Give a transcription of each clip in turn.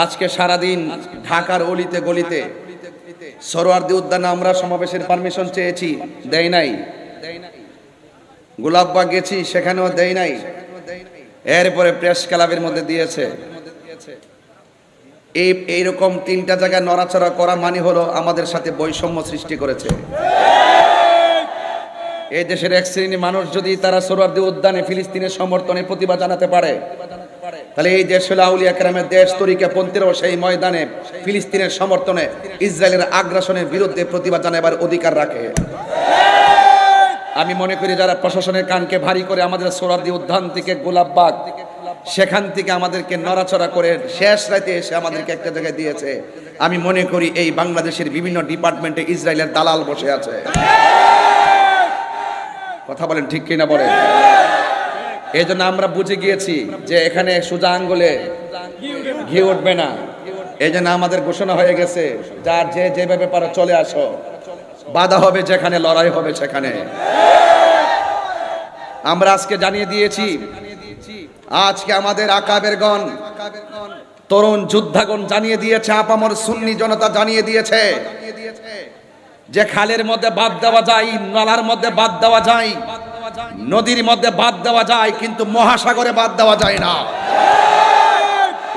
আজকে সারাদিন ঢাকার অলিতে গলিতে সরোয়ার্দী উদ্যানে আমরা সমাবেশের পারমিশন চেয়েছি, দেয় নাই। গোলাপবাগ গেছি, সেখানেও দেয় নাই। এরপরে প্রেস ক্লাবের মধ্যে দিয়েছে। এইরকম তিনটা জায়গায় নড়াচড়া করা মানে হলো আমাদের সাথে বৈষম্য সৃষ্টি করেছে। এই দেশের এক শ্রেণী মানুষ যদি তারা সরোয়ার্দী উদ্যানে ফিলিস্তিনের সমর্থনে প্রতিবাদ জানাতে পারে, তাহলে এই দেশ হলো আউলিয়া কেরামের দেশ। তরিকাপন্থীরাও সেই ময়দানে ফিলিস্তিনের সমর্থনে ইসরায়েলের আগ্রাসনের বিরুদ্ধে প্রতিবাদ জানাবার অধিকার রাখে। আমি মনে করি যারা প্রশাসনের কানকে ভারী করে আমাদের সরোয়ার্দী উদ্যান থেকে গোলাপবাগ, সেখান থেকে আমাদেরকে নড়াচড়া করে শেষ রাতে এসে আমাদেরকে একটা জায়গায় দিয়েছে, আমি মনে করি এই বাংলাদেশের বিভিন্ন ডিপার্টমেন্টে ইসরায়েলের দালাল বসে আছে। কথা বলেন ঠিক কিনা বলেন? এই জন্য আমরা বুঝে গিয়েছি যে এখানে সোজা আঙ্গুলে ঘি উঠবে না। এই জন্য আমাদের ঘোষণা হয়ে গেছে, যার যেভাবে পারো চলে আসো, বাধা হবে যেখানে, লড়াই হবে সেখানে। আমরা আজকে জানিয়ে দিয়েছি, আজকে আমাদের আকাবেরগণ, তরুণ যোদ্ধাগণ জানিয়ে দিয়েছে, আপামর সুন্নি জনতা জানিয়ে দিয়েছে যে খালের মধ্যে বাদ দেওয়া যায়, নালার মধ্যে বাদ দেওয়া যায়, নদীর মধ্যে বাদ দেওয়া যায়, কিন্তু মহাসাগরে বাদ দেওয়া যায় না।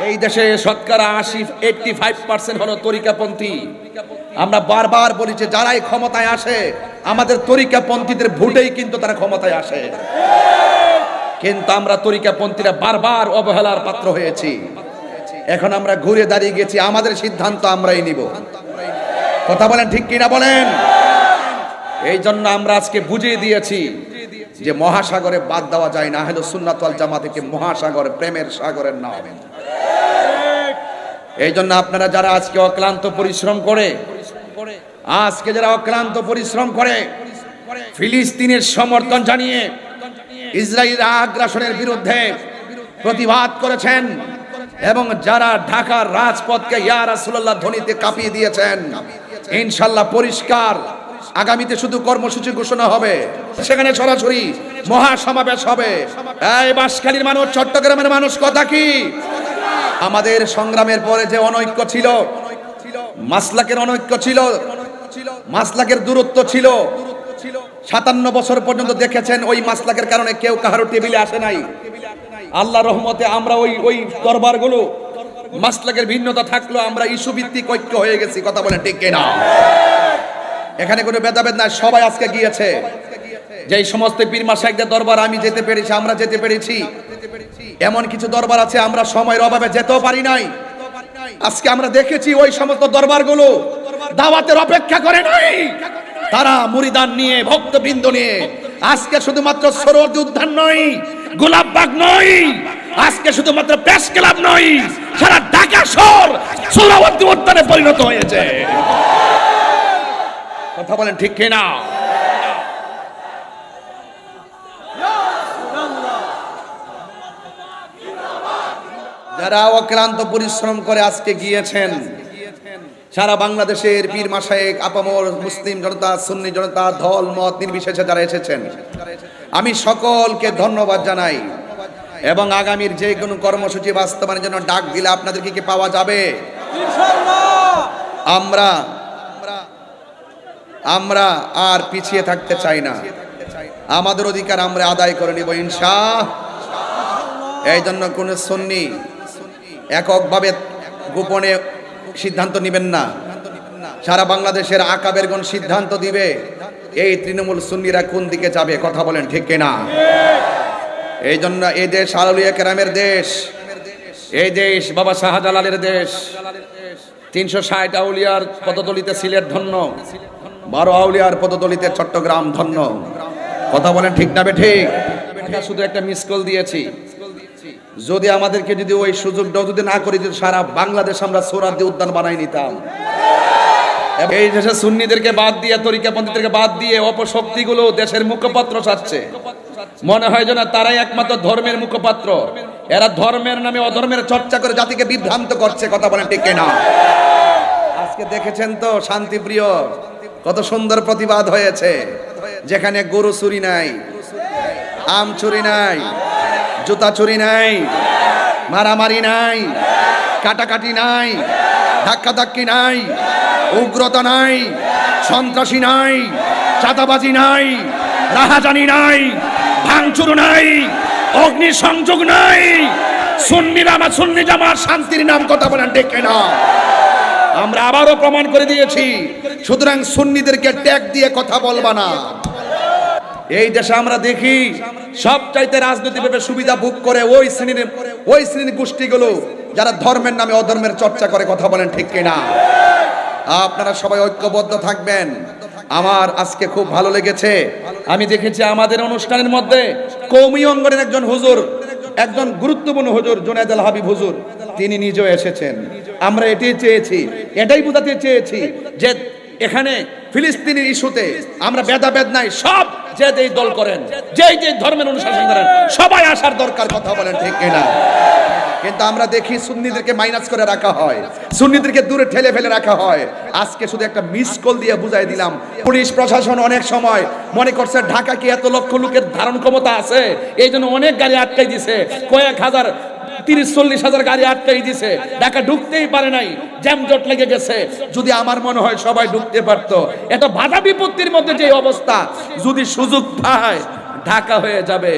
এই দেশে শতকরা 85% হলো তরিকাপন্থী। আমরা বারবার বলি যে যারাই ক্ষমতায় আসে আমাদের তরিকাপন্থীদের ভোটেই কিন্তু তারা ক্ষমতায় আসে, কিন্তু আমরা তরিকাপন্থীরা বারবার অবহেলার পাত্র হয়েছি। এখন আমরা ঘুরে দাঁড়িয়ে গেছি, আমাদের সিদ্ধান্ত আমরাই নিব। কথা বলেন ঠিক কিনা বলেন? এই জন্য আমরা আজকে বুঝিয়ে দিয়েছি যে মহাসাগরে বাদ দেওয়া যায় না। আহলে সুন্নাত ওয়াল জামাত থেকে মহাসাগর প্রেমের সাগরের নাম। এই জন্য আপনারা যারা আজকে অক্লান্ত পরিশ্রম করে, ফিলিস্তিনের সমর্থন জানিয়ে ইসরায়েলের আগ্রাসনের বিরুদ্ধে প্রতিবাদ করেছেন, এবং যারা ঢাকার রাজপথকে ইয়া রাসূলুল্লাহ ধ্বনিতে কাঁপিয়ে দিয়েছেন, ইনশাআল্লাহ পরিষ্কার আগামীতে শুধু কর্মসূচি ঘোষণা হবে, সেখানে সরাসরি মহাসমাবেশ হবে। এই বাঁশখালীর মানুষ, চট্টগ্রামের মানুষ, কথা কি? আমাদের সংগ্রামের পরে যে অনৈক্য ছিল, মাসলাকের অনৈক্য ছিল, মাসলাকের দূরত্ব ছিল, 57 বছর পর্যন্ত দেখেছেন ওই মাসলাকের কারণে কেউ কাহারো টেবিলে আসে নাই। আল্লাহ রহমতে আমরা ওই দরবারগুলো মাসলাকের ভিন্নতা থাকলো, আমরা ইস্যু ভিত্তিক ঐক্য হয়ে গেছি। কথা বলেন ঠিক কিনা? এখানে কোনো ভেদাভেদ নাই, সবাই আজকে গিয়েছে। যেই সমস্ত পীর মাশায়েখদের দরবার আমি যেতে পেরেছি, আমরা যেতে পেরেছি, এমন কিছু দরবার আছে আমরা সময়ের অভাবে যেতেও পারি নাই। আজকে আমরা দেখেছি ওই সমস্ত দরবারগুলো দাওয়াতের অপেক্ষা করে নাই, তারা মুরিদান নিয়ে, ভক্তবৃন্দ নিয়ে আজকে শুধুমাত্র সরোয়ার্দী উদ্যান নয়, গোলাপবাগ নয়, আজকে শুধুমাত্র প্রেস ক্লাব নয়, সারা ঢাকা শহর সরোয়ার্দী উদ্যানে পরিণত হয়েছে। কথা বলেন ঠিক কিনা? যারা অক্লান্ত পরিশ্রম করে আজকে গিয়েছেন, সারা বাংলাদেশের পীর মাশায়েখ, আপামর মুসলিম জনতা, সুন্নি জনতা, দল মত নির্বিশেষে যারা এসেছেন, আমি সকলকে ধন্যবাদ জানাই। এবং আগামীর যে কোনো কর্মসূচি বাস্তবায়নের জন্য ডাক দিলে আপনাদেরকে কি পাওয়া যাবে? আমরা আর পিছিয়ে থাকতে চাই না, আমাদের অধিকার আমরা আদায় করে নিব ইনশাআল্লাহ। এই জন্য কোন সুন্নি এককভাবে গোপনে সিদ্ধান্ত নেবেন না, সারা বাংলাদেশের আকাবেরগণ সিদ্ধান্ত দিবে এই তৃণমূল সুন্নিরা কোন দিকে যাবে। কথা বলেন ঠিক কিনা? এই জন্য এই দেশ আউলিয়া কেরামের দেশ, এই দেশ বাবা শাহজালালের দেশ। 360 আউলিয়ার পদতলিতে সিলেট ধন্য, 12 আউলিয়ার পদতলিতে চট্টগ্রাম ধন্য। কথা বলেন ঠিক না ঠিক? শুধু একটা মিস কল দিয়েছি, যদি আমাদেরকে যদি ওই সুযোগটা যদি না করি, যদি সারা বাংলাদেশ আমরা সরোয়ার্দী উদ্যান বানাই নিতাম। এই দেশে সুন্নিদেরকে বাদ দিয়ে, তরিকাপন্থীদেরকে বাদ দিয়ে অপশক্তিগুলো দেশের মুখপাত্র চাচ্ছে। মনে হয় যেন তারাই একমাত্র ধর্মের মুখপাত্র, এরা ধর্মের নামে অধর্মের চর্চা করে জাতিকে বিভ্রান্ত করছে। কথা বলেন ঠিক কিনা? আজকে দেখেছেন তো শান্তিপ্রিয় কত সুন্দর প্রতিবাদ হয়েছে, যেখানে গরু চুরি নাই, আম চুরি নাই, জুতা চুরি নাই, মারামারি নাই, কাটাকাটি নাই, ধাক্কাধাক্কি নাই, উগ্রতা নাই, সন্ত্রাসী নাই, চাঁদাবাজি নাই, রাহাজানি নাই, ভাঙচুর নাই, অগ্নিসংযোগ নাই। সুন্নিরা আমার সুন্নি জামাত শান্তির নাম কথা বলেন ডেকে না। আমরা আবারও প্রমাণ করে দিয়েছি। সুতরাং সুন্নিদেরকে ট্যাগ দিয়ে কথা বলবা না। এই দেশে আমরা দেখি সবচাইতে রাজনৈতিকভাবে সুবিধা ভোগ করে ওই শ্রেণীর গোষ্ঠীগুলো যারা ধর্মের নামে অধর্মের চর্চা করে। কথা বলেন ঠিক কিনা? আপনারা সবাই ঐক্যবদ্ধ থাকবেন। আমার আজকে খুব ভালো লেগেছে, আমি দেখেছি আমাদের অনুষ্ঠানের মধ্যে কওমি অঙ্গনের একজন হুজুর, একজন গুরুত্বপূর্ণ হুজুর জুনায়েদ আল হাবিব হুজুর, তিনি নিজেও এসেছেন। আমরা এটাই চেয়েছি, এটাই বোঝাতে চেয়েছি যে এখানে ফিলিস্তিনের ইস্যুতে আমরা ভেদাভেদ নাই। সব যে যেই দল করেন, যেই যে ধর্মের অনুশাসন করেন, সবাই আসার দরকার। কথা বলেন ঠিক কিনা? কিন্তু আমরা দেখি সুন্নিদেরকে মাইনাস করে রাখা হয়, সুন্নিদেরকে দূরে ঠেলে ফেলে রাখা হয়। আজকে শুধু একটা মিস কল দিয়ে বুঝাই দিলাম। পুলিশ প্রশাসন অনেক সময় মনে করছে ঢাকা কি এত লক্ষ লোকের ধারণ ক্ষমতা আছে, এই জন্য অনেক গাড়ি আটকাই দিছে, কয়েক হাজার 30-40 হাজার গাড়ি আটকাই দিছে, ঢাকা ঢুকতেই পারে নাই, জ্যামজট লেগে গেছে। যদি আমার মনে হয় সবাই ঢুকতে পারতো। এটা বাধা বিপত্তির মধ্যে যে অবস্থা, যদি সুযোগ পায় ঢাকা হয়ে যাবে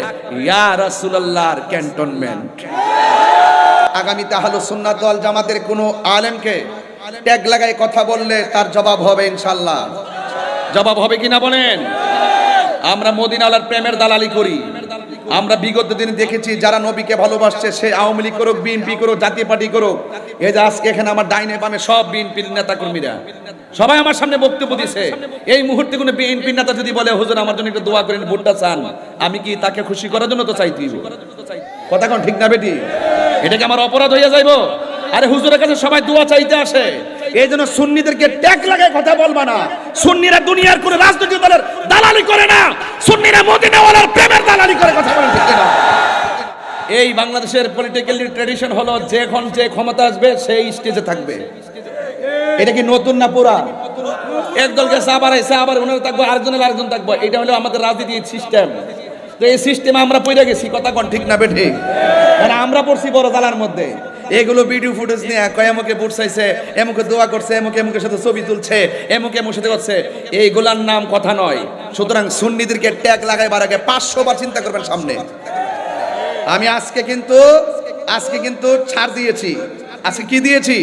ইয়া রাসূলুল্লাহর ক্যান্টনমেন্ট। আগামীতে আহলুস সুন্নাত ওয়াল জামাতের কোনো আলেমকে ট্যাগ লাগায় কথা বললে তার জবাব হবে ইনশাআল্লাহ। জবাব হবে কিনা বলেন? আমরা মদিনাওয়ালার প্রেমের দালালি করি। আমরা বিগত দিনে দেখেছি যারা নবীকে ভালোবাসছে, সে আওয়ামী লীগ করুক, বিএনপি করুক, জাতীয় পার্টি করুক, এই যে আজকে এখানে আমার ডাইনে বামে সব বিএনপির নেতা কর্মীরা সবাই আমার সামনে বক্তব্য দিছে। এই মুহূর্তে কোনো বিএনপির নেতা যদি বলে হুজুর আমার জন্য একটু দোয়া করেন, ভোটটা চান, আমি কি তাকে খুশি করার জন্য তো চাইতেই? কথা কোন ঠিক না বেটি? এটা কি আমার অপরাধ হইয়া যাইব? আরে হুজুরের কাছে সবাই দোয়া চাইতে আসে। এই জন্য সুন্নিদেরকে ট্যাগ লাগায় কথা বলবা না। সুন্নিরা দুনিয়ার কোনো রাজনৈতিক দলের দালালি করে না, সুন্নিরা মদিনাওয়ালার প্রেমের দালালি করে। কথা বলেন ঠিক না? এই বাংলাদেশের পলিটিক্যাল ট্র্যাডিশন হলো যখন যে ক্ষমতা আসবে সেই স্টেজে থাকবে। এটা কি নতুন না পুরান? একদল গেছে আবার এসে আবার ওনারা থাকবো, আরেকজনের আরেকজন থাকবো। এটা হলো আমাদের রাজনীতির সিস্টেম। তো এই সিস্টেমে আমরা পড়ে গেছি। কথা কোন ঠিক না বেঠি? মানে আমরা পড়ছি বড় জালার মধ্যে। এগুলো ভিডিও ফুটেজ নিয়ে কয় এমকে ভোট চাইছে, এমকে দোয়া করছে, এমকের সাথে ছবি তুলছে, এমকের সাথে করছে, এইগুলার নাম কথা নয়। সুতরাং সুন্নিদেরকে ট্যাগ লাগাইবার আগে 500 বার চিন্তা করবেন সামনে। আমি আজকে কিন্তু ছাড় দিয়েছি। আজকে কি দিয়েছি?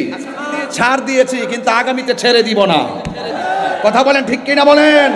ছাড় দিয়েছি, কিন্তু আগামীতে ছেড়ে দিব না। কথা বলেন ঠিক কিনা বলেন?